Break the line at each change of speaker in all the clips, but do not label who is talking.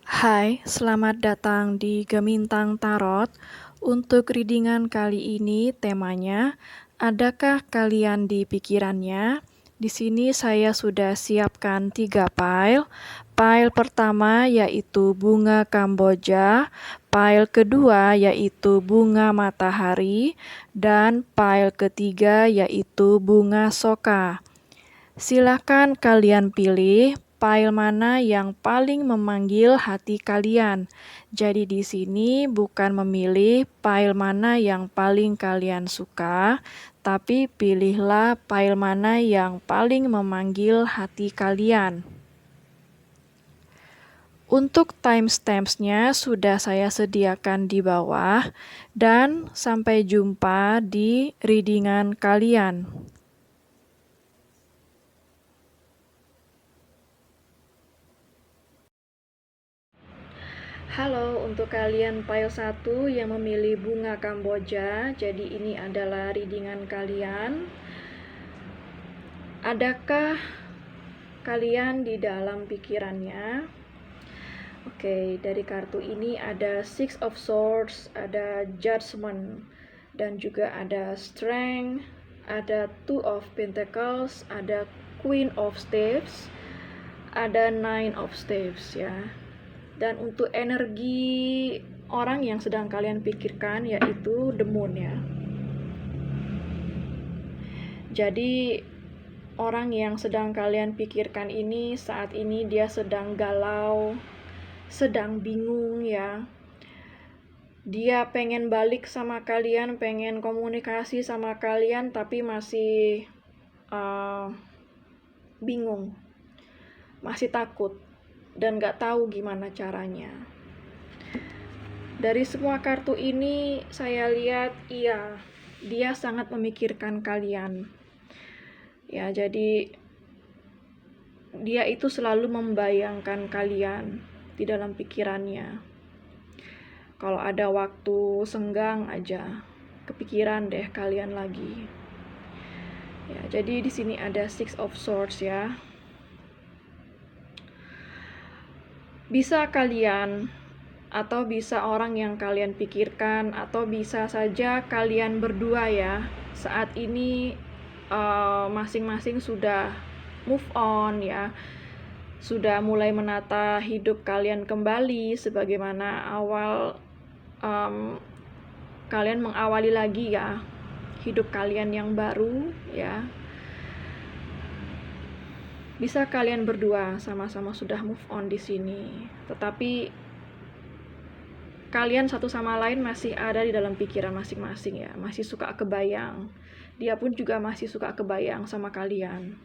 Hai, selamat datang di Gemintang Tarot. Untuk readingan kali ini temanya, adakah kalian di pikirannya? Di sini saya sudah siapkan 3 pile. Pile pertama yaitu bunga Kamboja, pile kedua yaitu bunga matahari, dan pile ketiga yaitu bunga soka. Silakan kalian pilih file mana yang paling memanggil hati kalian. Jadi di sini bukan memilih file mana yang paling kalian suka, tapi pilihlah file mana yang paling memanggil hati kalian. Untuk timestamps-nya sudah saya sediakan di bawah, dan sampai jumpa di readingan kalian. Halo, untuk kalian file 1 yang memilih bunga Kamboja, jadi ini adalah readingan kalian. Adakah kalian di dalam pikirannya? Oke, dari kartu ini ada Six of Swords, ada Judgment, dan juga ada Strength, ada Two of Pentacles, ada Queen of Staves, ada Nine of Staves ya. Dan untuk energi orang yang sedang kalian pikirkan yaitu the moon ya. Jadi orang yang sedang kalian pikirkan ini saat ini dia sedang galau, sedang bingung ya. Dia pengen balik sama kalian, pengen komunikasi sama kalian, tapi masih bingung, masih takut, dan gak tahu gimana caranya. Dari semua kartu ini saya lihat iya, dia sangat memikirkan kalian. Ya, jadi dia itu selalu membayangkan kalian di dalam pikirannya. Kalau ada waktu senggang aja, kepikiran deh kalian lagi. Ya, jadi di sini ada Six of Swords ya. Bisa kalian atau bisa orang yang kalian pikirkan, atau bisa saja kalian berdua ya, saat ini masing-masing sudah move on ya, sudah mulai menata hidup kalian kembali sebagaimana awal kalian mengawali lagi ya hidup kalian yang baru ya. Bisa kalian berdua sama-sama sudah move on di sini, tetapi kalian satu sama lain masih ada di dalam pikiran masing-masing ya, masih suka kebayang. Dia pun juga masih suka kebayang sama kalian.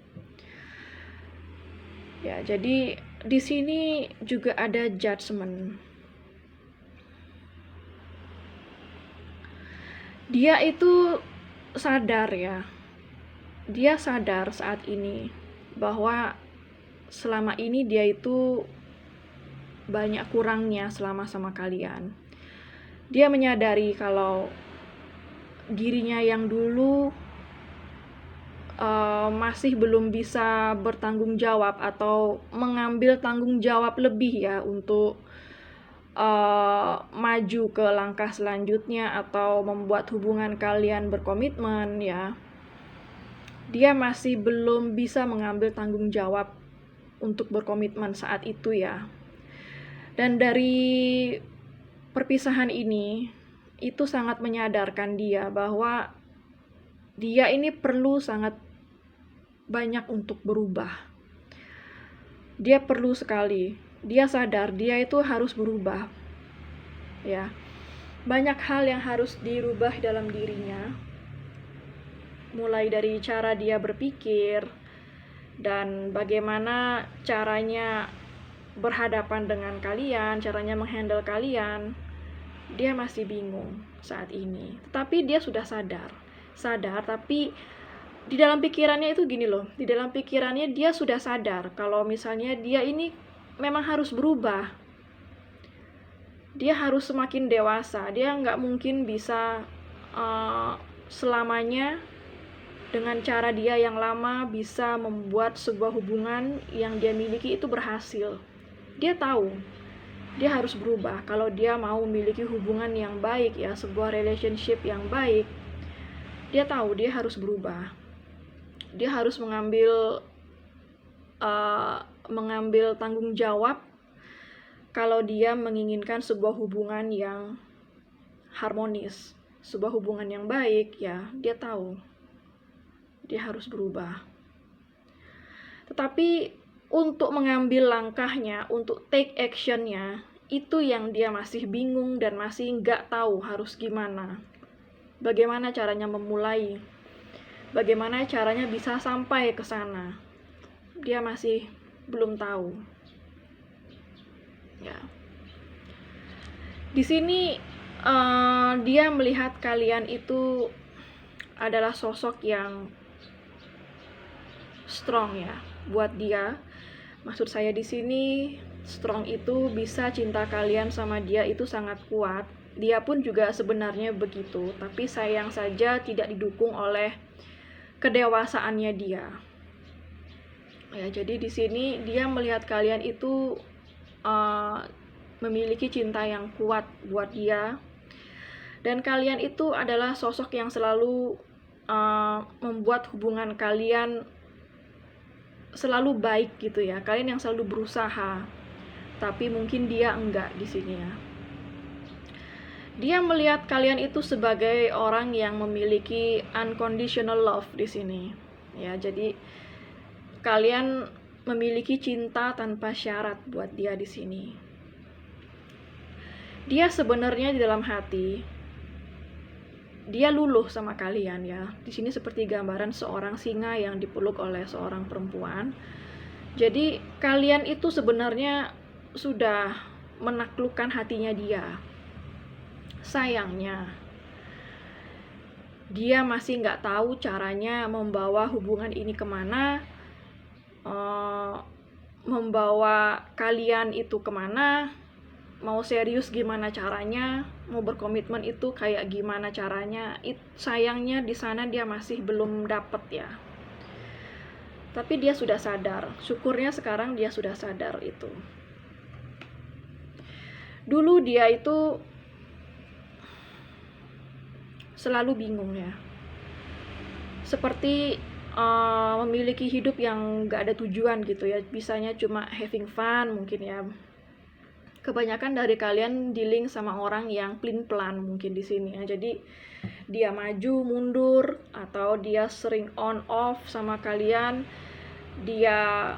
Ya, jadi di sini juga ada Judgment. Dia itu sadar ya. Dia sadar saat ini bahwa selama ini dia itu banyak kurangnya selama sama kalian. Dia menyadari kalau dirinya yang dulu masih belum bisa bertanggung jawab atau mengambil tanggung jawab lebih ya untuk maju ke langkah selanjutnya atau membuat hubungan kalian berkomitmen ya. Dia masih belum bisa mengambil tanggung jawab untuk berkomitmen saat itu ya. Dan dari perpisahan ini itu sangat menyadarkan dia bahwa dia ini perlu sangat banyak untuk berubah. Dia perlu sekali. Dia sadar dia itu harus berubah. Ya. Banyak hal yang harus dirubah dalam dirinya. Mulai dari cara dia berpikir dan bagaimana caranya berhadapan dengan kalian, caranya menghandle kalian. Dia masih bingung saat ini. Tetapi dia sudah sadar, tapi di dalam pikirannya itu gini loh, di dalam pikirannya dia sudah sadar kalau misalnya dia ini memang harus berubah. Dia harus semakin dewasa. Dia nggak mungkin bisa selamanya dengan cara dia yang lama bisa membuat sebuah hubungan yang dia miliki itu berhasil. Dia tahu Dia harus berubah kalau dia mau memiliki hubungan yang baik ya, sebuah relationship yang baik. Dia tahu dia harus berubah. Dia harus mengambil tanggung jawab kalau dia menginginkan sebuah hubungan yang harmonis, sebuah hubungan yang baik ya. Dia tahu dia harus berubah. Tetapi untuk mengambil langkahnya, untuk take actionnya, itu yang dia masih bingung dan masih nggak tahu harus gimana. Bagaimana caranya memulai, bagaimana caranya bisa sampai ke sana. Dia masih belum tahu. Ya. Di sini dia melihat kalian itu adalah sosok yang strong ya buat dia. Maksud saya di sini strong itu bisa cinta kalian sama dia itu sangat kuat. Dia pun juga sebenarnya begitu, tapi sayang saja tidak didukung oleh kedewasaannya dia. Ya, jadi di sini dia melihat kalian itu memiliki cinta yang kuat buat dia. Dan kalian itu adalah sosok yang selalu membuat hubungan kalian selalu baik gitu ya. Kalian yang selalu berusaha, tapi mungkin dia enggak di sini ya. Dia melihat kalian itu sebagai orang yang memiliki unconditional love di sini. Ya, jadi kalian memiliki cinta tanpa syarat buat dia di sini. Dia sebenarnya di dalam hati dia luluh sama kalian ya. Di sini seperti gambaran seorang singa yang dipeluk oleh seorang perempuan. Jadi kalian itu sebenarnya sudah menaklukkan hatinya dia. Sayangnya dia masih nggak tahu caranya membawa hubungan ini kemana, membawa kalian itu kemana, mau serius gimana caranya, mau berkomitmen itu kayak gimana caranya. Sayangnya di sana dia masih belum dapet ya. Tapi dia sudah sadar, syukurnya sekarang dia sudah sadar itu. Dulu dia itu selalu bingung ya, seperti memiliki hidup yang gak ada tujuan gitu ya, bisanya cuma having fun mungkin ya. Kebanyakan dari kalian dealing sama orang yang pelin-pelan mungkin di sini ya. Jadi dia maju mundur atau dia sering on off sama kalian. Dia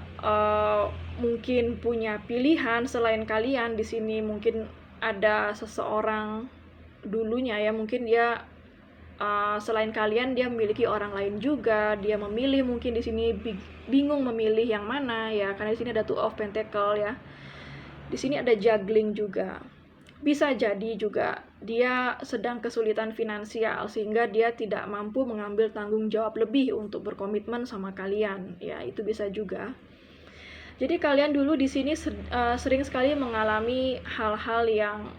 mungkin punya pilihan selain kalian di sini. Mungkin ada seseorang dulunya ya, mungkin dia selain kalian dia memiliki orang lain juga. Dia memilih mungkin di sini bingung memilih yang mana ya, karena di sini ada Two of Pentacle ya. Di sini ada juggling juga. Bisa jadi juga dia sedang kesulitan finansial sehingga dia tidak mampu mengambil tanggung jawab lebih untuk berkomitmen sama kalian. Ya, itu bisa juga. Jadi kalian dulu di sini sering sekali mengalami hal-hal yang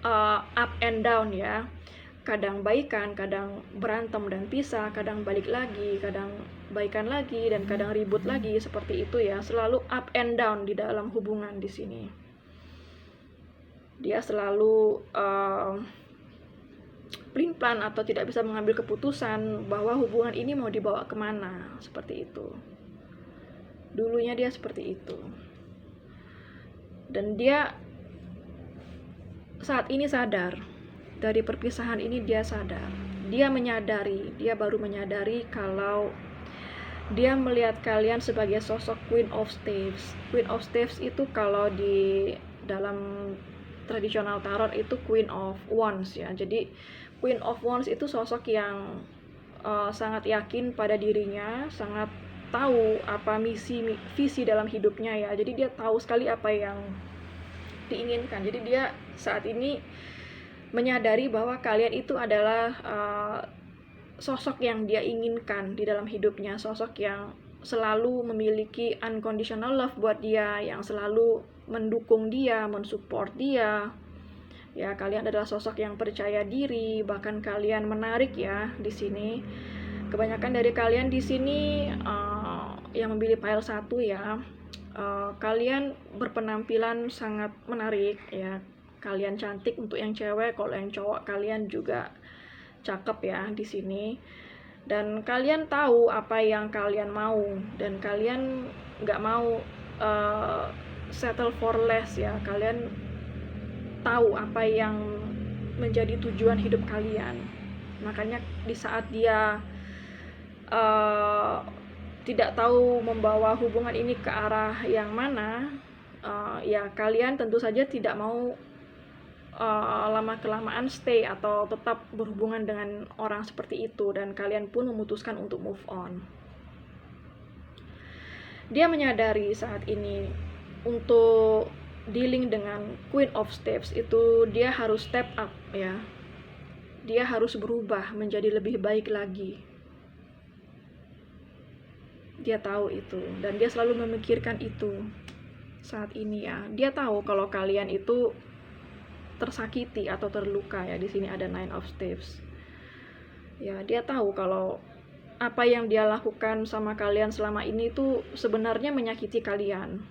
up and down ya. Kadang baikan, kadang berantem dan pisah, kadang balik lagi, kadang baikan lagi, dan kadang ribut lagi, seperti itu ya. Selalu up and down di dalam hubungan di sini. Dia selalu pelin-pelan atau tidak bisa mengambil keputusan bahwa hubungan ini mau dibawa kemana, seperti itu. Dulunya dia seperti itu. Dan dia saat ini sadar, dari perpisahan ini dia sadar. Dia baru menyadari kalau dia melihat kalian sebagai sosok Queen of Staves. Queen of Staves itu kalau di dalam tradisional tarot itu Queen of Wands ya. Jadi Queen of Wands itu sosok yang sangat yakin pada dirinya, sangat tahu apa visi dalam hidupnya ya. Jadi dia tahu sekali apa yang diinginkan. Jadi dia saat ini menyadari bahwa kalian itu adalah sosok yang dia inginkan di dalam hidupnya, sosok yang selalu memiliki unconditional love buat dia, yang selalu mendukung dia, mensupport dia. Ya, kalian adalah sosok yang percaya diri, bahkan kalian menarik ya di sini. Kebanyakan dari kalian di sini yang memilih pile 1 ya. Kalian berpenampilan sangat menarik ya. Kalian cantik untuk yang cewek, kalau yang cowok kalian juga cakep ya di sini. Dan kalian tahu apa yang kalian mau, dan kalian nggak mau settle for less ya. Kalian tahu apa yang menjadi tujuan hidup kalian. Makanya di saat dia tidak tahu membawa hubungan ini ke arah yang mana, ya kalian tentu saja tidak mau lama-kelamaan stay atau tetap berhubungan dengan orang seperti itu, dan kalian pun memutuskan untuk move on. Dia menyadari saat ini untuk dealing dengan Queen of Steps itu dia harus step up ya. Dia harus berubah menjadi lebih baik lagi. Dia tahu itu, dan dia selalu memikirkan itu saat ini ya. Dia tahu kalau kalian itu tersakiti atau terluka ya. Di sini ada Nine of Steps. Ya, dia tahu kalau apa yang dia lakukan sama kalian selama ini itu sebenarnya menyakiti kalian.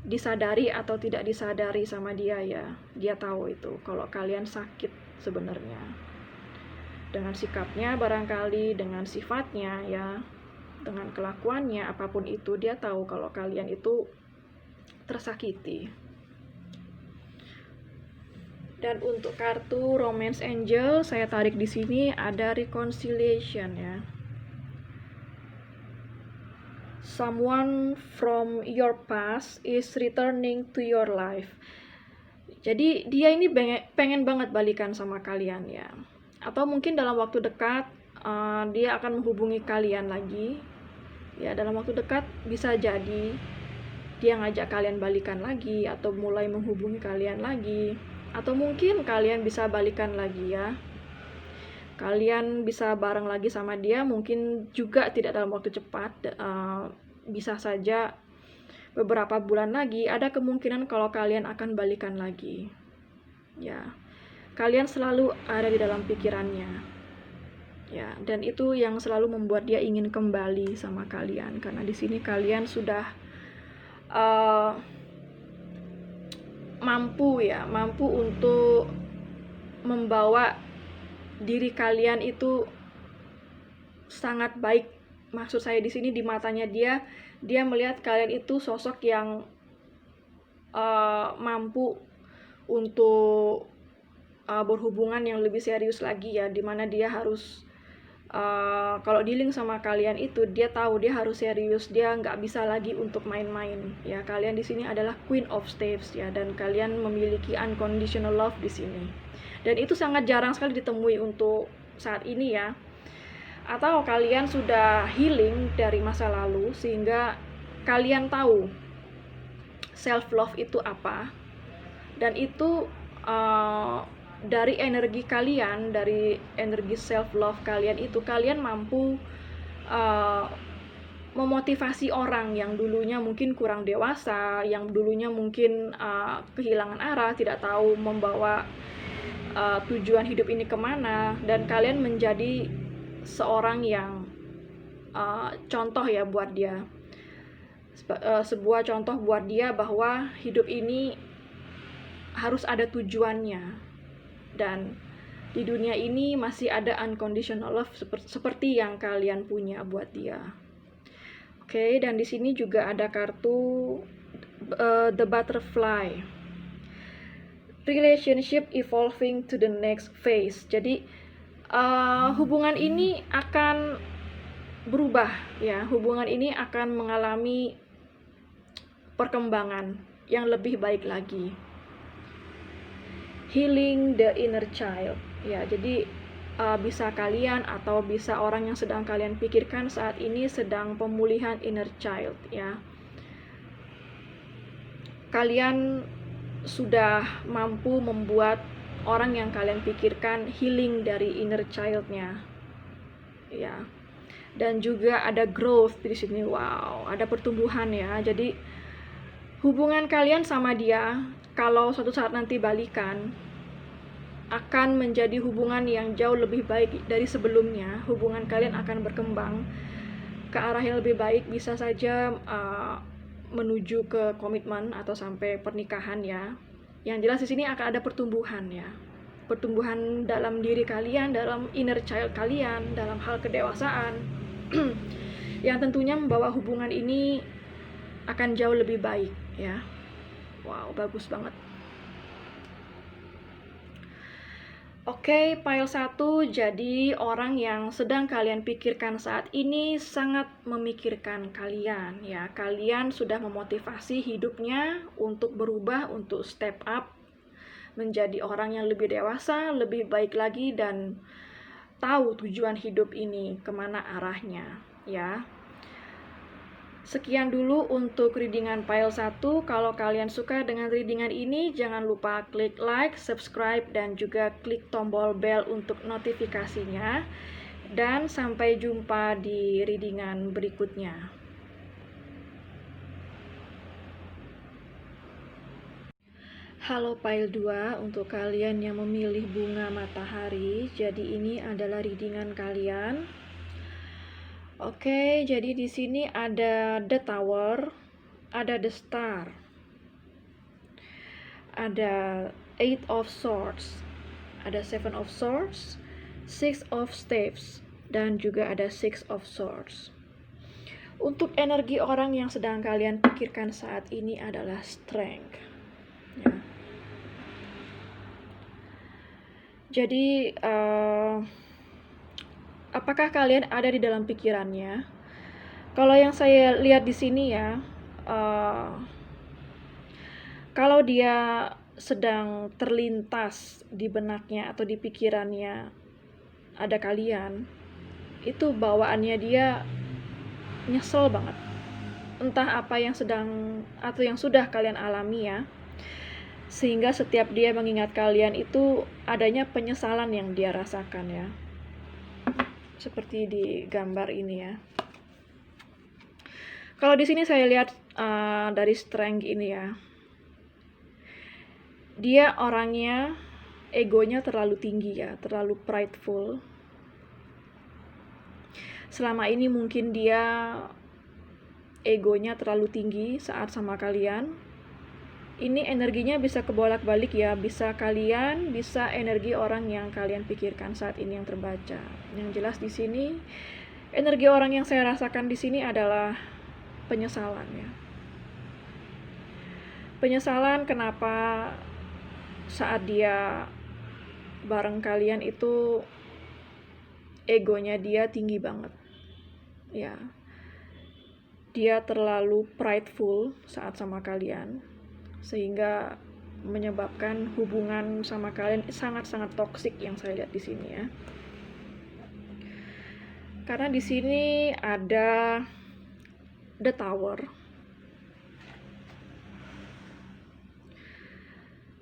Disadari atau tidak disadari sama dia ya. Dia tahu itu kalau kalian sakit sebenarnya. Dengan sikapnya barangkali, dengan sifatnya ya, dengan kelakuannya, apapun itu, dia tahu kalau kalian itu tersakiti. Dan untuk kartu Romance Angel, saya tarik di sini ada reconciliation ya. Someone from your past is returning to your life. Jadi dia ini pengen banget balikan sama kalian ya. Atau mungkin dalam waktu dekat dia akan menghubungi kalian lagi. Ya, dalam waktu dekat bisa jadi dia ngajak kalian balikan lagi, atau mulai menghubungi kalian lagi, atau mungkin kalian bisa balikan lagi ya. Kalian bisa bareng lagi sama dia, mungkin juga tidak dalam waktu cepat, bisa saja beberapa bulan lagi. Ada kemungkinan kalau kalian akan balikan lagi ya. Kalian selalu ada di dalam pikirannya ya, dan itu yang selalu membuat dia ingin kembali sama kalian, karena di sini kalian sudah mampu untuk membawa diri kalian itu sangat baik. Maksud saya di sini di matanya dia melihat kalian itu sosok yang mampu untuk berhubungan yang lebih serius lagi ya, dimana dia harus kalau dealing sama kalian itu dia tahu dia harus serius, dia nggak bisa lagi untuk main-main ya. Kalian di sini adalah Queen of Steps ya, dan kalian memiliki unconditional love di sini, dan itu sangat jarang sekali ditemui untuk saat ini ya. Atau kalian sudah healing dari masa lalu sehingga kalian tahu self love itu apa, dan itu dari energi kalian, dari energi self love kalian itu, kalian mampu memotivasi orang yang dulunya mungkin kurang dewasa, yang dulunya mungkin kehilangan arah, tidak tahu membawa tujuan hidup ini kemana, dan kalian menjadi seorang yang contoh ya buat dia, sebuah contoh buat dia bahwa hidup ini harus ada tujuannya. Dan di dunia ini masih ada unconditional love seperti yang kalian punya buat dia. Oke, dan di sini juga ada kartu the butterfly. Relationship evolving to the next phase. Jadi hubungan ini akan berubah ya. Hubungan ini akan mengalami perkembangan yang lebih baik lagi. Healing the inner child ya. Jadi bisa kalian atau bisa orang yang sedang kalian pikirkan saat ini sedang pemulihan inner child ya. Kalian sudah mampu membuat orang yang kalian pikirkan healing dari inner child-nya ya. Dan juga ada growth di sini. Wow, ada pertumbuhan ya. Jadi hubungan kalian sama dia kalau suatu saat nanti balikan akan menjadi hubungan yang jauh lebih baik dari sebelumnya. Hubungan kalian akan berkembang ke arah yang lebih baik. Bisa saja menuju ke komitmen atau sampai pernikahan ya. Yang jelas di sini akan ada pertumbuhan ya. Pertumbuhan dalam diri kalian, dalam inner child kalian, dalam hal kedewasaan. Yang tentunya membawa hubungan ini akan jauh lebih baik ya. Wow, bagus banget. Oke, pile 1, jadi orang yang sedang kalian pikirkan saat ini sangat memikirkan kalian ya. Kalian sudah memotivasi hidupnya untuk berubah, untuk step up, menjadi orang yang lebih dewasa, lebih baik lagi, dan tahu tujuan hidup ini, kemana arahnya ya. Sekian dulu untuk readingan pile 1. Kalau kalian suka dengan readingan ini, jangan lupa klik like, subscribe, dan juga klik tombol bell untuk notifikasinya. Dan sampai jumpa di readingan berikutnya. Halo pile 2, untuk kalian yang memilih bunga matahari, jadi ini adalah readingan kalian. Oke, jadi di sini ada The Tower, ada The Star, ada Eight of Swords, ada Seven of Swords, Six of Staves, dan juga ada Six of Swords. Untuk energi orang yang sedang kalian pikirkan saat ini adalah Strength ya. Jadi apakah kalian ada di dalam pikirannya? Kalau yang saya lihat di sini ya, kalau dia sedang terlintas di benaknya atau di pikirannya ada kalian, itu bawaannya dia nyesel banget. Entah apa yang sedang atau yang sudah kalian alami ya, sehingga setiap dia mengingat kalian itu adanya penyesalan yang dia rasakan ya. Seperti di gambar ini ya. Kalau di sini saya lihat dari strength ini ya, dia orangnya egonya terlalu tinggi ya, terlalu prideful. Selama ini mungkin dia egonya terlalu tinggi saat sama kalian. Ini energinya bisa kebolak-balik ya, bisa kalian, bisa energi orang yang kalian pikirkan saat ini yang terbaca. Yang jelas di sini energi orang yang saya rasakan di sini adalah penyesalan ya. Penyesalan kenapa saat dia bareng kalian itu egonya dia tinggi banget. Ya. Dia terlalu prideful saat sama kalian, sehingga menyebabkan hubungan sama kalian sangat-sangat toksik yang saya lihat di sini ya. Karena di sini ada The Tower.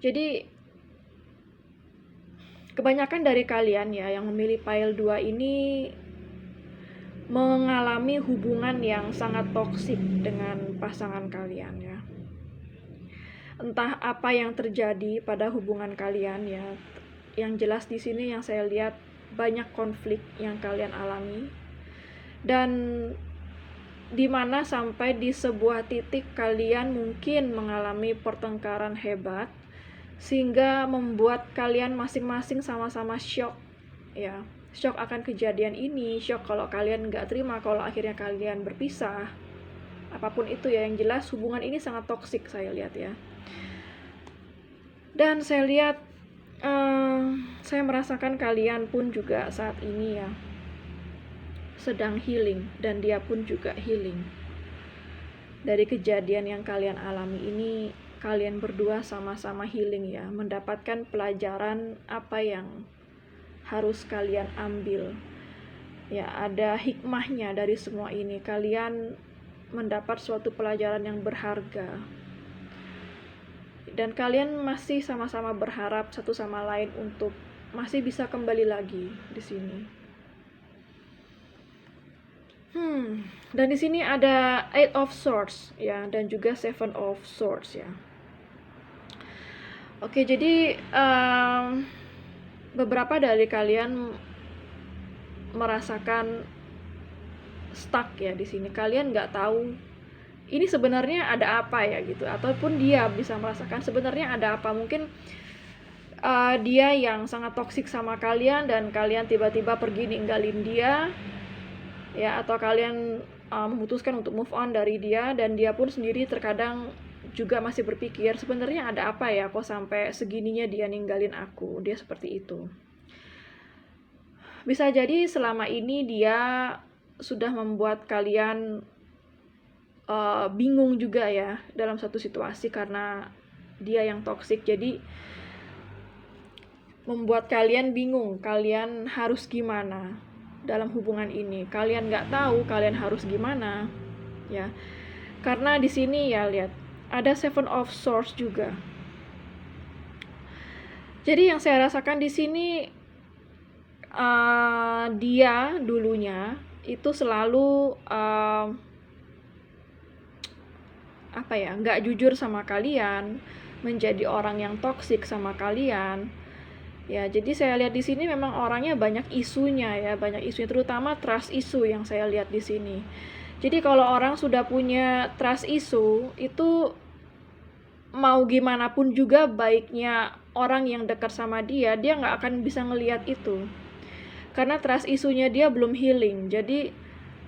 Jadi kebanyakan dari kalian ya yang memilih pile 2 ini mengalami hubungan yang sangat toksik dengan pasangan kalian ya. Entah apa yang terjadi pada hubungan kalian ya. Yang jelas di sini yang saya lihat banyak konflik yang kalian alami, dan dimana sampai di sebuah titik kalian mungkin mengalami pertengkaran hebat sehingga membuat kalian masing-masing sama-sama shock ya. Shock akan kejadian ini, shock kalau kalian nggak terima kalau akhirnya kalian berpisah. Apapun itu ya, yang jelas hubungan ini sangat toksik saya lihat ya. Dan saya lihat saya merasakan kalian pun juga saat ini ya sedang healing, dan dia pun juga healing. Dari kejadian yang kalian alami ini, kalian berdua sama-sama healing ya, mendapatkan pelajaran apa yang harus kalian ambil. Ya, ada hikmahnya dari semua ini. Kalian mendapat suatu pelajaran yang berharga. Dan kalian masih sama-sama berharap satu sama lain untuk masih bisa kembali lagi di sini. Dan di sini ada Eight of Swords ya, dan juga Seven of Swords ya. Oke, jadi beberapa dari kalian merasakan stuck ya di sini. Kalian nggak tahu ini sebenarnya ada apa ya gitu, ataupun dia bisa merasakan sebenarnya ada apa. Mungkin dia yang sangat toksik sama kalian dan kalian tiba-tiba pergi ninggalin dia ya, atau kalian memutuskan untuk move on dari dia, dan dia pun sendiri terkadang juga masih berpikir sebenarnya ada apa ya kok sampai segininya dia ninggalin aku. Dia seperti itu. Bisa jadi selama ini dia sudah membuat kalian bingung juga ya dalam satu situasi karena dia yang toksik, jadi membuat kalian bingung, kalian harus gimana dalam hubungan ini. Kalian nggak tahu kalian harus gimana, ya. Karena di sini ya lihat ada Seven of Swords juga. Jadi yang saya rasakan di sini dia dulunya itu selalu nggak jujur sama kalian, menjadi orang yang toksik sama kalian. Ya, jadi saya lihat di sini memang orangnya banyak isunya ya, banyak isunya, terutama trust issue yang saya lihat di sini. Jadi kalau orang sudah punya trust issue, itu mau gimana pun juga baiknya orang yang dekat sama dia nggak akan bisa ngelihat itu. Karena trust issue-nya dia belum healing. Jadi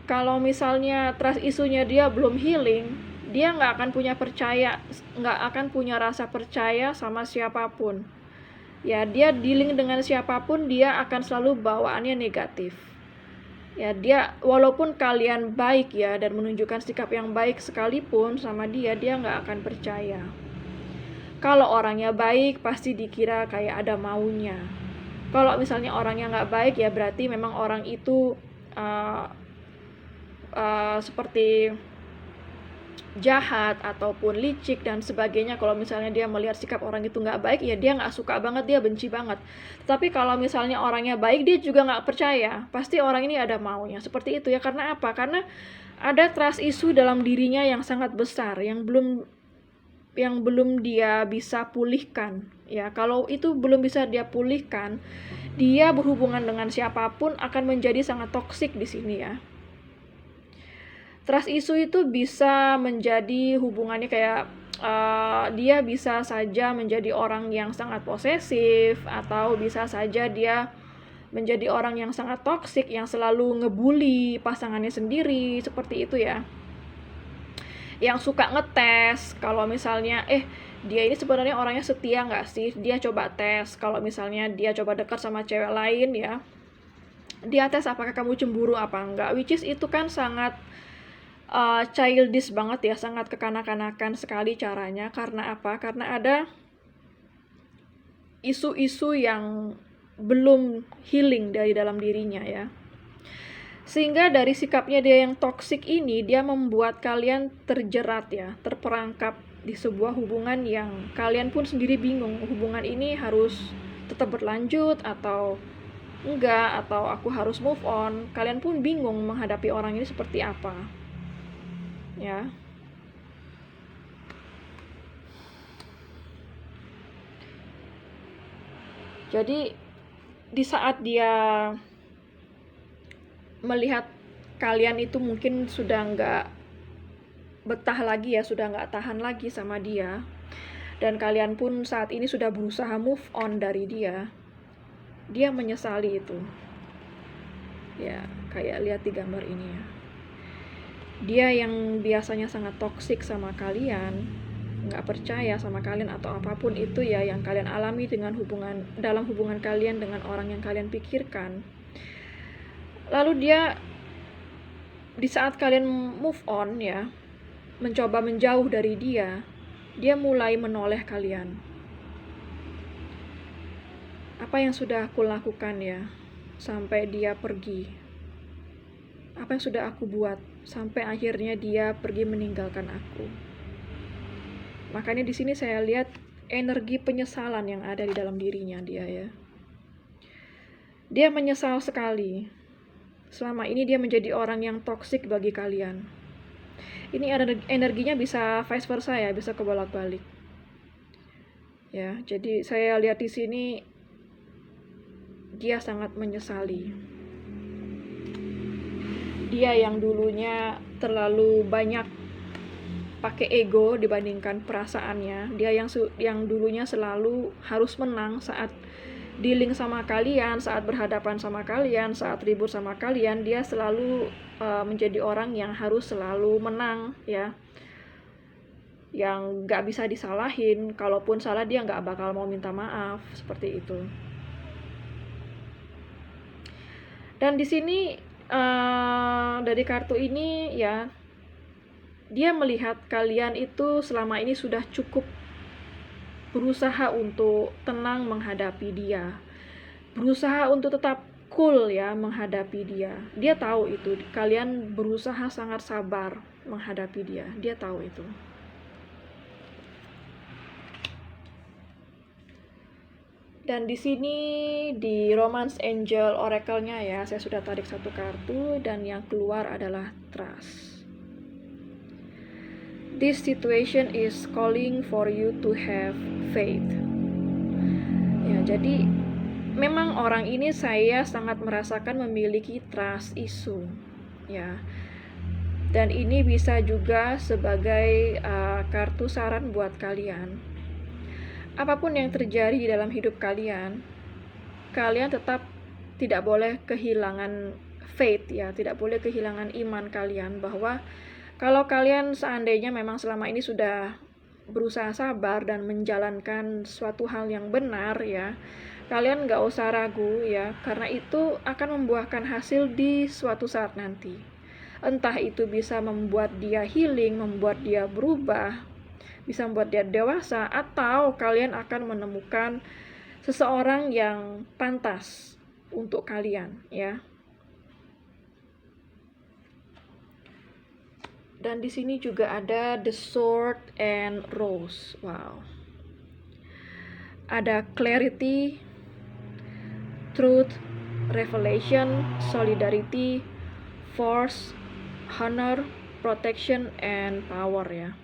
kalau misalnya trust issue-nya dia belum healing, dia nggak akan punya rasa percaya sama siapapun. Ya, dia dealing dengan siapapun dia akan selalu bawaannya negatif. Ya, dia walaupun kalian baik ya dan menunjukkan sikap yang baik sekalipun sama dia nggak akan percaya. Kalau orangnya baik pasti dikira kayak ada maunya. Kalau misalnya orangnya nggak baik ya berarti memang orang itu seperti jahat ataupun licik dan sebagainya. Kalau misalnya dia melihat sikap orang itu nggak baik ya dia nggak suka banget, dia benci banget. Tapi kalau misalnya orangnya baik dia juga nggak percaya, pasti orang ini ada maunya, seperti itu ya. Karena apa? Karena ada trust issue dalam dirinya yang sangat besar yang belum dia bisa pulihkan ya. Kalau itu belum bisa dia pulihkan, dia berhubungan dengan siapapun akan menjadi sangat toksik di sini ya. Trust issue itu bisa menjadi hubungannya kayak dia bisa saja menjadi orang yang sangat posesif, atau bisa saja dia menjadi orang yang sangat toksik yang selalu ngebully pasangannya sendiri, seperti itu ya. Yang suka ngetes kalau misalnya dia ini sebenarnya orangnya setia nggak sih, dia coba tes. Kalau misalnya dia coba dekat sama cewek lain ya, dia tes apakah kamu cemburu apa enggak, which is itu kan sangat childish banget ya, sangat kekanak-kanakan sekali caranya. Karena apa? Karena ada isu-isu yang belum healing dari dalam dirinya ya. Sehingga dari sikapnya dia yang toksik ini, dia membuat kalian terjerat ya, terperangkap di sebuah hubungan yang kalian pun sendiri bingung, hubungan ini harus tetap berlanjut atau enggak, atau aku harus move on. Kalian pun bingung menghadapi orang ini seperti apa ya. Jadi di saat dia melihat kalian itu mungkin sudah nggak betah lagi ya, sudah nggak tahan lagi sama dia, dan kalian pun saat ini sudah berusaha move on dari dia menyesali itu ya. Kayak lihat di gambar ini ya, dia yang biasanya sangat toksik sama kalian, nggak percaya sama kalian atau apapun itu ya yang kalian alami dalam hubungan kalian dengan orang yang kalian pikirkan. Lalu dia di saat kalian move on ya, mencoba menjauh dari dia mulai menoleh kalian. Apa yang sudah aku lakukan ya sampai dia pergi? Apa yang sudah aku buat sampai akhirnya dia pergi meninggalkan aku? Makanya di sini saya lihat energi penyesalan yang ada di dalam dirinya dia ya. Dia menyesal sekali. Selama ini dia menjadi orang yang toksik bagi kalian. Ini energinya bisa vice versa ya, bisa kebolak-balik. Ya, jadi saya lihat di sini dia sangat menyesali. Dia yang dulunya terlalu banyak pakai ego dibandingkan perasaannya. Dia yang dulunya selalu harus menang saat dealing sama kalian, saat berhadapan sama kalian, saat ribut sama kalian, dia selalu menjadi orang yang harus selalu menang, ya, yang nggak bisa disalahin. Kalaupun salah dia nggak bakal mau minta maaf, seperti itu. Dan di sini dari kartu ini, ya, dia melihat kalian itu selama ini sudah cukup berusaha untuk tenang menghadapi dia, berusaha untuk tetap cool, ya, menghadapi dia. Dia tahu itu, kalian berusaha sangat sabar menghadapi dia. Dia tahu itu. Dan di sini di Romance Angel Oracle-nya, ya, saya sudah tarik satu kartu dan yang keluar adalah Trust. This situation is calling for you to have faith. Ya, jadi memang orang ini saya sangat merasakan memiliki trust issue, ya. Dan ini bisa juga sebagai kartu saran buat kalian. Apapun yang terjadi di dalam hidup kalian, kalian tetap tidak boleh kehilangan faith, ya, tidak boleh kehilangan iman kalian bahwa kalau kalian seandainya memang selama ini sudah berusaha sabar dan menjalankan suatu hal yang benar, ya, kalian nggak usah ragu, ya, karena itu akan membuahkan hasil di suatu saat nanti. Entah itu bisa membuat dia healing, membuat dia berubah, bisa membuat dia dewasa, atau kalian akan menemukan seseorang yang pantas untuk kalian, ya. Dan di sini juga ada The Sword and Rose. Wow. Ada clarity, truth, revelation, solidarity, force, honor, protection, and power, ya.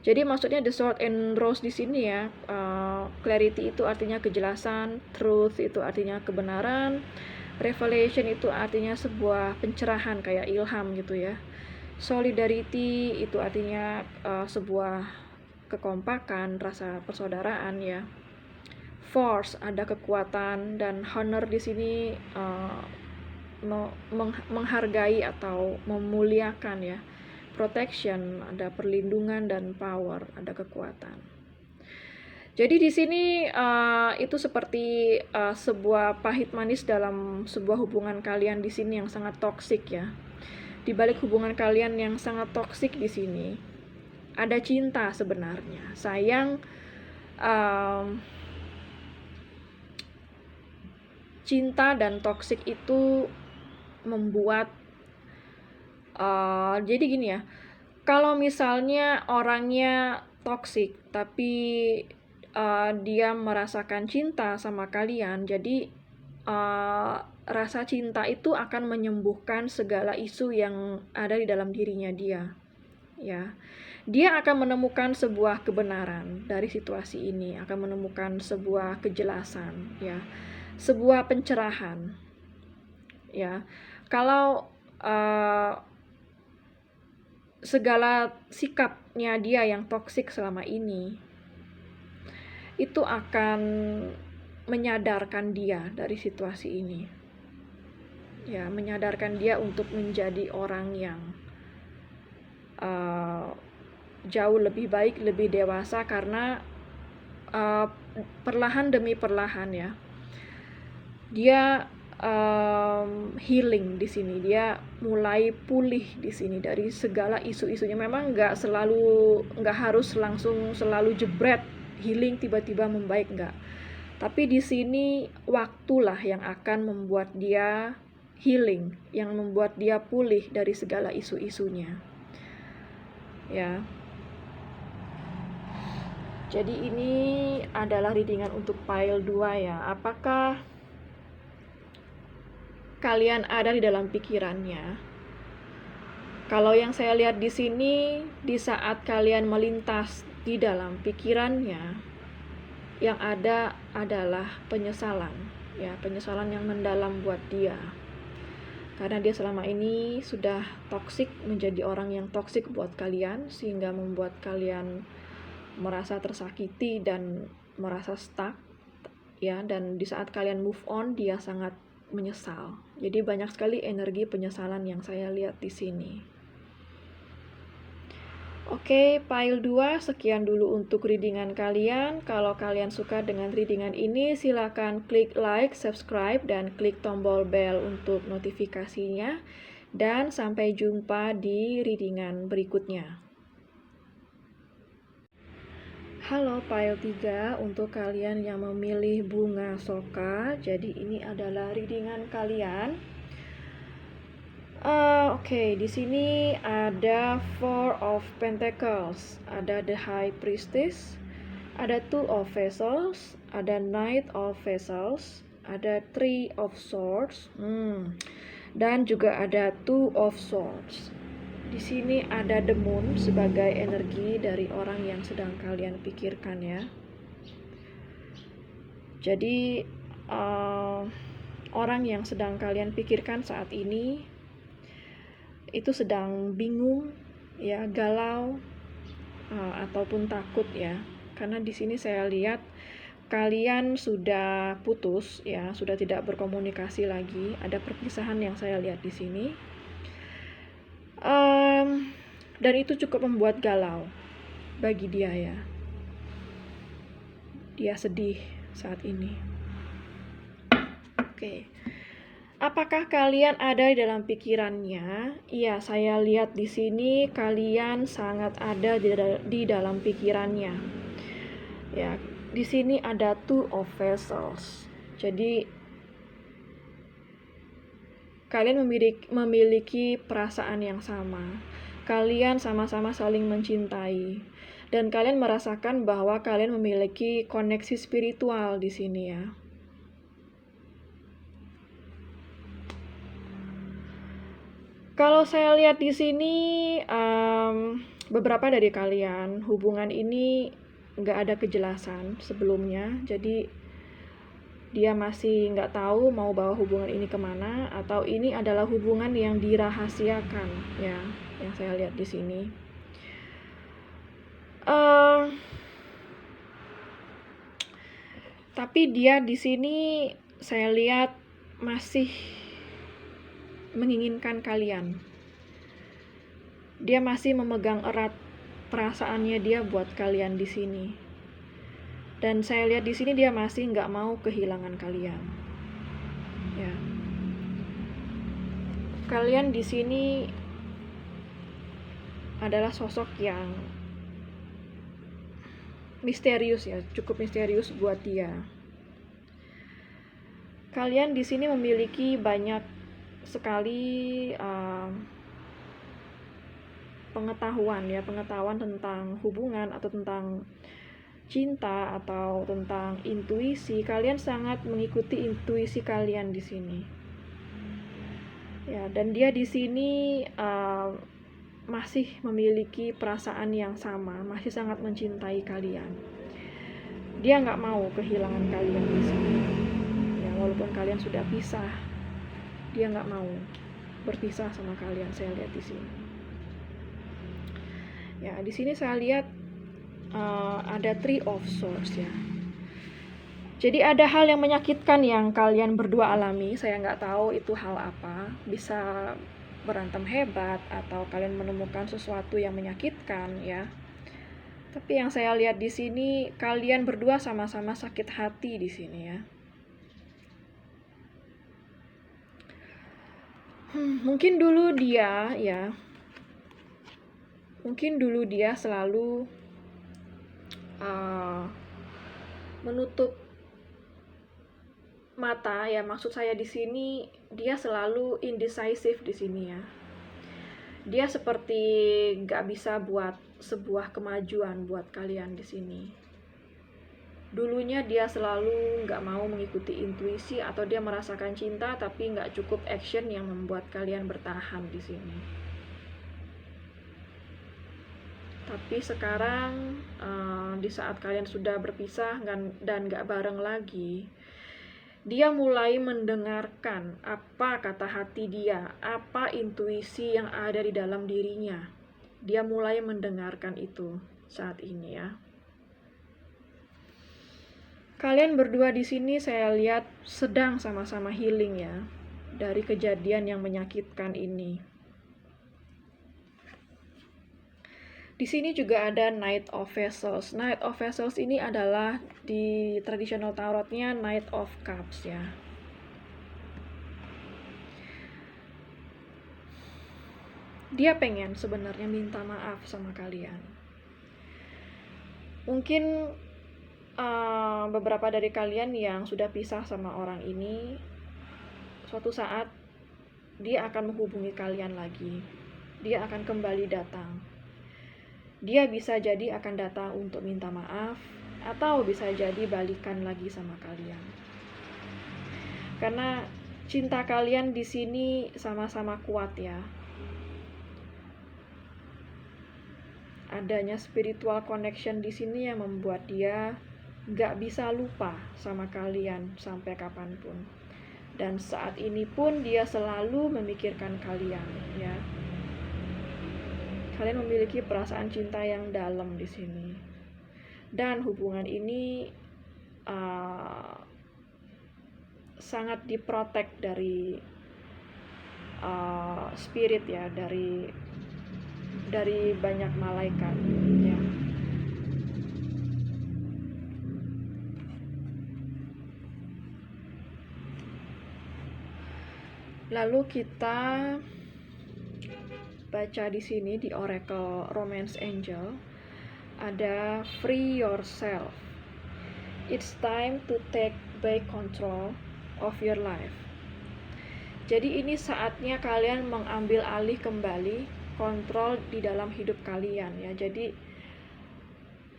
Jadi maksudnya The Sword and Rose di sini, ya, clarity itu artinya kejelasan, truth itu artinya kebenaran, revelation itu artinya sebuah pencerahan kayak ilham gitu, ya. Solidarity itu artinya sebuah kekompakan, rasa persaudaraan, ya. Force ada kekuatan, dan honor di sini menghargai atau memuliakan, ya. Protection ada perlindungan, dan power ada kekuatan. Jadi di sini itu seperti sebuah pahit manis dalam sebuah hubungan kalian di sini yang sangat toksik, ya. Di balik hubungan kalian yang sangat toksik di sini ada cinta sebenarnya. Sayang, cinta dan toksik itu membuat jadi gini, ya, kalau misalnya orangnya toksik tapi dia merasakan cinta sama kalian, jadi rasa cinta itu akan menyembuhkan segala isu yang ada di dalam dirinya dia, ya. Dia akan menemukan sebuah kebenaran dari situasi ini, akan menemukan sebuah kejelasan, ya, sebuah pencerahan, ya. Kalau segala sikapnya dia yang toksik selama ini itu akan menyadarkan dia dari situasi ini, ya, menyadarkan dia untuk menjadi orang yang jauh lebih baik, lebih dewasa, karena perlahan demi perlahan, ya, dia healing di sini, dia mulai pulih di sini dari segala isu-isunya. Memang nggak harus langsung selalu jebret healing tiba-tiba membaik, nggak. Tapi di sini waktulah yang akan membuat dia healing, yang membuat dia pulih dari segala isu-isunya, ya. Jadi ini adalah readingan untuk pile 2, ya. Apakah kalian ada di dalam pikirannya? Kalau yang saya lihat di sini, di saat kalian melintas di dalam pikirannya, yang ada adalah penyesalan, ya, penyesalan yang mendalam buat dia. karena dia selama ini sudah toksik, menjadi orang yang toksik buat kalian, sehingga membuat kalian merasa tersakiti dan merasa stuck, ya. Dan di saat kalian move on, dia sangat menyesal. Jadi banyak sekali energi penyesalan yang saya lihat di sini. Oke, pile 2 sekian dulu untuk readingan kalian. Kalau kalian suka dengan readingan ini, silakan klik like, subscribe, dan klik tombol bell untuk notifikasinya. Dan sampai jumpa di readingan berikutnya. Halo pile 3, untuk kalian yang memilih bunga soka, jadi ini adalah readingan kalian. Oke, di sini ada Four of Pentacles, ada the High Priestess, ada Two of Vessels, ada Knight of Vessels, ada Three of Swords, dan juga ada Two of Swords. Di sini ada the Moon sebagai energi dari orang yang sedang kalian pikirkan, ya. Jadi orang yang sedang kalian pikirkan saat ini itu sedang bingung, ya, galau, ataupun takut, ya. Karena di sini saya lihat kalian sudah putus, ya, sudah tidak berkomunikasi lagi. Ada perpisahan yang saya lihat di sini. Dan itu cukup membuat galau bagi dia, ya. Dia sedih saat ini. Oke. Apakah kalian ada di dalam pikirannya? Iya, saya lihat di sini kalian sangat ada di dalam pikirannya. Ya, di sini ada Two of Vessels. Jadi kalian memiliki perasaan yang sama. Kalian sama-sama saling mencintai. Dan kalian merasakan bahwa kalian memiliki koneksi spiritual di sini, ya. Kalau saya lihat di sini, beberapa dari kalian hubungan ini nggak ada kejelasan sebelumnya, jadi dia masih nggak tahu mau bawa hubungan ini kemana, atau ini adalah hubungan yang dirahasiakan, ya, yang saya lihat di sini. Tapi dia di sini saya lihat masih menginginkan kalian. Dia masih memegang erat perasaannya dia buat kalian di sini. Dan saya lihat di sini dia masih nggak mau kehilangan kalian. Ya. Kalian di sini adalah sosok yang misterius, ya, cukup misterius buat dia. Kalian di sini memiliki banyak sekali pengetahuan, ya, pengetahuan tentang hubungan atau tentang cinta atau tentang intuisi. Kalian sangat mengikuti intuisi kalian di sini, ya. Dan dia di sini masih memiliki perasaan yang sama, masih sangat mencintai kalian. Dia nggak mau kehilangan kalian di sini, ya, walaupun kalian sudah pisah. Dia nggak mau berpisah sama kalian, saya lihat di sini. Ya, di sini saya lihat ada Three of Swords, ya. Jadi ada hal yang menyakitkan yang kalian berdua alami. Saya nggak tahu itu hal apa. Bisa berantem hebat atau kalian menemukan sesuatu yang menyakitkan, ya. Tapi yang saya lihat di sini kalian berdua sama-sama sakit hati di sini, ya. Mungkin dulu dia, ya, selalu menutup mata, ya. Maksud saya di sini dia selalu indecisive di sini, ya. Dia seperti nggak bisa buat sebuah kemajuan buat kalian di sini. Dulunya dia selalu nggak mau mengikuti intuisi, atau dia merasakan cinta tapi nggak cukup action yang membuat kalian bertahan di sini. Tapi sekarang di saat kalian sudah berpisah dan nggak bareng lagi, Dia mulai mendengarkan apa kata hati dia, apa intuisi yang ada di dalam dirinya. Dia mulai mendengarkan itu saat ini ya. Kalian berdua di sini saya lihat sedang sama-sama healing ya dari kejadian yang menyakitkan ini. Di sini juga ada Knight of Vessels. Knight of Vessels ini adalah di traditional tarotnya Knight of Cups ya. Dia pengen sebenarnya minta maaf sama kalian. Mungkin beberapa dari kalian yang sudah pisah sama orang ini, suatu saat dia akan menghubungi kalian lagi. Dia akan kembali datang. Dia bisa jadi akan datang untuk minta maaf, atau bisa jadi balikan lagi sama kalian. Karena cinta kalian di sini sama-sama kuat ya. Adanya spiritual connection di sini yang membuat dia gak bisa lupa sama kalian sampai kapanpun. Dan saat ini pun dia selalu memikirkan kalian ya. Kalian memiliki perasaan cinta yang dalam di sini. Dan hubungan ini sangat diprotek dari spirit ya, dari banyak malaikat ya. Lalu kita baca di sini di Oracle Romance Angel ada free yourself. It's time to take back control of your life. Jadi ini saatnya kalian mengambil alih kembali kontrol di dalam hidup kalian ya. Jadi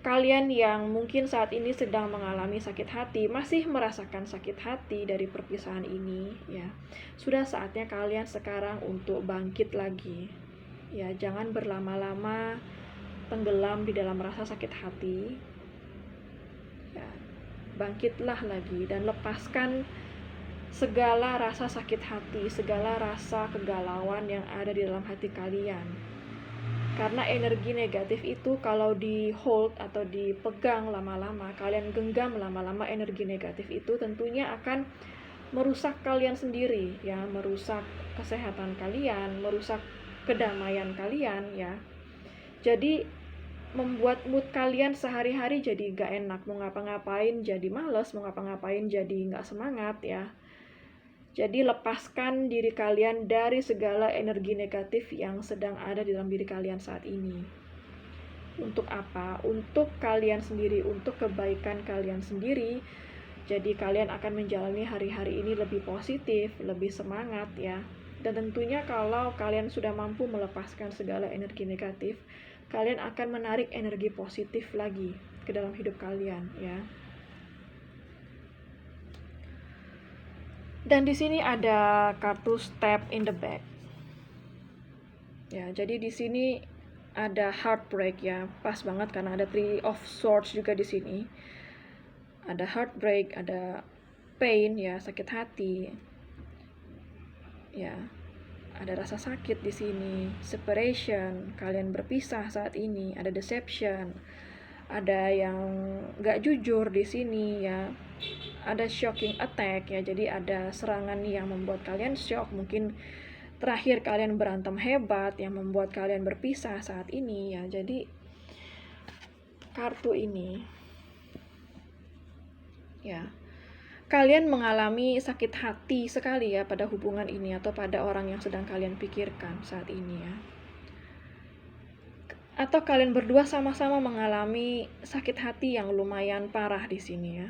kalian yang mungkin saat ini sedang mengalami sakit hati, masih merasakan sakit hati dari perpisahan ini ya. Sudah saatnya kalian sekarang untuk bangkit lagi. Ya, jangan berlama-lama tenggelam di dalam rasa sakit hati. Ya, bangkitlah lagi dan lepaskan segala rasa sakit hati, segala rasa kegalauan yang ada di dalam hati kalian. Karena energi negatif itu kalau di hold atau dipegang lama-lama, kalian genggam lama-lama energi negatif itu tentunya akan merusak kalian sendiri ya, merusak kesehatan kalian, merusak kedamaian kalian ya. Jadi membuat mood kalian sehari-hari jadi gak enak, mau ngapa-ngapain jadi males, mau ngapa-ngapain jadi gak semangat ya. Jadi lepaskan diri kalian dari segala energi negatif yang sedang ada di dalam diri kalian saat ini. Untuk apa? Untuk kalian sendiri, untuk kebaikan kalian sendiri. Jadi kalian akan menjalani hari-hari ini lebih positif, lebih semangat ya. Dan tentunya kalau kalian sudah mampu melepaskan segala energi negatif, kalian akan menarik energi positif lagi ke dalam hidup kalian ya. Dan di sini ada kartu Step in the Back. Ya, jadi di sini ada heartbreak ya, pas banget karena ada Three of Swords juga di sini. Ada heartbreak, ada pain ya, sakit hati. Ya, ada rasa sakit di sini, separation, kalian berpisah saat ini, ada deception, ada yang gak jujur di sini ya, ada shocking attack ya, jadi ada serangan yang membuat kalian shock, mungkin terakhir kalian berantem hebat yang membuat kalian berpisah saat ini ya. Jadi kartu ini ya, kalian mengalami sakit hati sekali ya pada hubungan ini atau pada orang yang sedang kalian pikirkan saat ini ya. Atau kalian berdua sama-sama mengalami sakit hati yang lumayan parah di sini ya.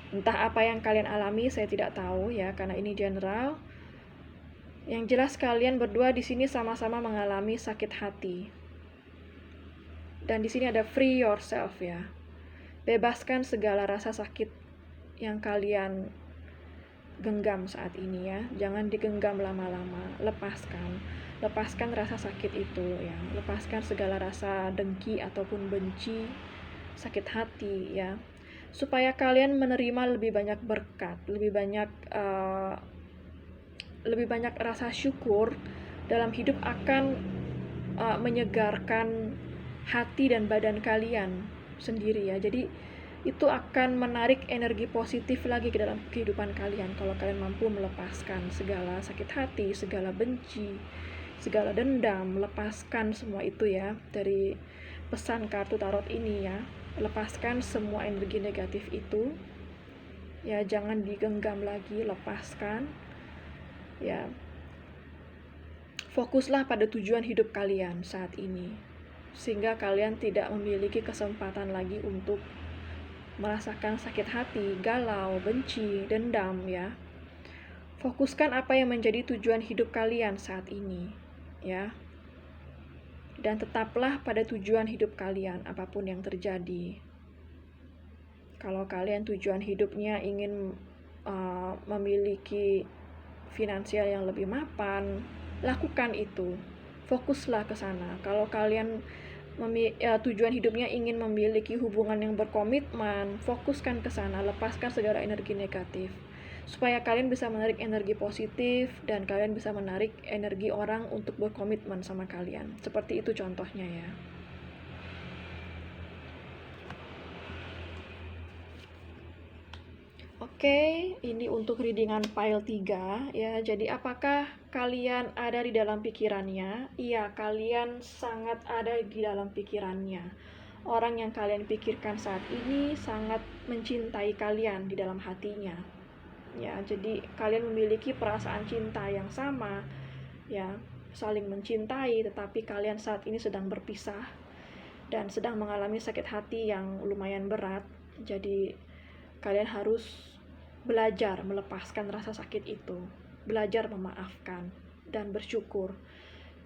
Entah apa yang kalian alami saya tidak tahu ya, karena ini general. Yang jelas kalian berdua di sini sama-sama mengalami sakit hati. Dan di sini ada free yourself ya. Bebaskan segala rasa sakit yang kalian genggam saat ini ya. Jangan digenggam lama-lama, lepaskan rasa sakit itu ya. Lepaskan segala rasa dengki ataupun benci, sakit hati ya. supaya kalian menerima lebih banyak berkat, lebih banyak rasa syukur dalam hidup akan menyegarkan hati dan badan kalian sendiri ya. Jadi itu akan menarik energi positif lagi ke dalam kehidupan kalian kalau kalian mampu melepaskan segala sakit hati, segala benci, segala dendam, lepaskan semua itu ya dari pesan kartu tarot ini ya. Lepaskan semua energi negatif itu ya, jangan digenggam lagi, lepaskan ya. Fokuslah pada tujuan hidup kalian saat ini, sehingga kalian tidak memiliki kesempatan lagi untuk merasakan sakit hati, galau, benci, dendam ya. Fokuskan apa yang menjadi tujuan hidup kalian saat ini ya. Dan tetaplah pada tujuan hidup kalian apapun yang terjadi. Kalau kalian tujuan hidupnya ingin memiliki finansial yang lebih mapan, lakukan itu. Fokuslah ke sana. Kalau kalian tujuan hidupnya ingin memiliki hubungan yang berkomitmen, fokuskan ke sana, lepaskan segala energi negatif supaya kalian bisa menarik energi positif dan kalian bisa menarik energi orang untuk berkomitmen sama kalian. Seperti itu contohnya ya. Oke, ini untuk readingan pile 3 ya. Jadi apakah kalian ada di dalam pikirannya? Iya, kalian sangat ada di dalam pikirannya. Orang yang kalian pikirkan saat ini sangat mencintai kalian di dalam hatinya. Ya, jadi kalian memiliki perasaan cinta yang sama ya, saling mencintai, tetapi kalian saat ini sedang berpisah dan sedang mengalami sakit hati yang lumayan berat. Jadi kalian harus belajar melepaskan rasa sakit itu, belajar memaafkan dan bersyukur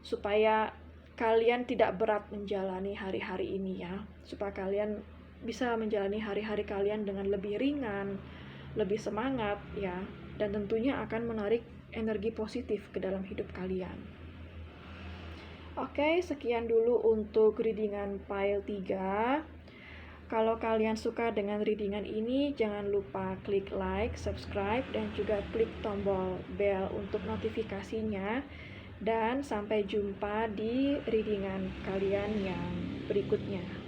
supaya kalian tidak berat menjalani hari-hari ini ya, supaya kalian bisa menjalani hari-hari kalian dengan lebih ringan, lebih semangat ya, dan tentunya akan menarik energi positif ke dalam hidup kalian. Oke, sekian dulu untuk readingan pile 3. Kalau kalian suka dengan readingan ini, jangan lupa klik like, subscribe, dan juga klik tombol bell untuk notifikasinya. Dan sampai jumpa di readingan kalian yang berikutnya.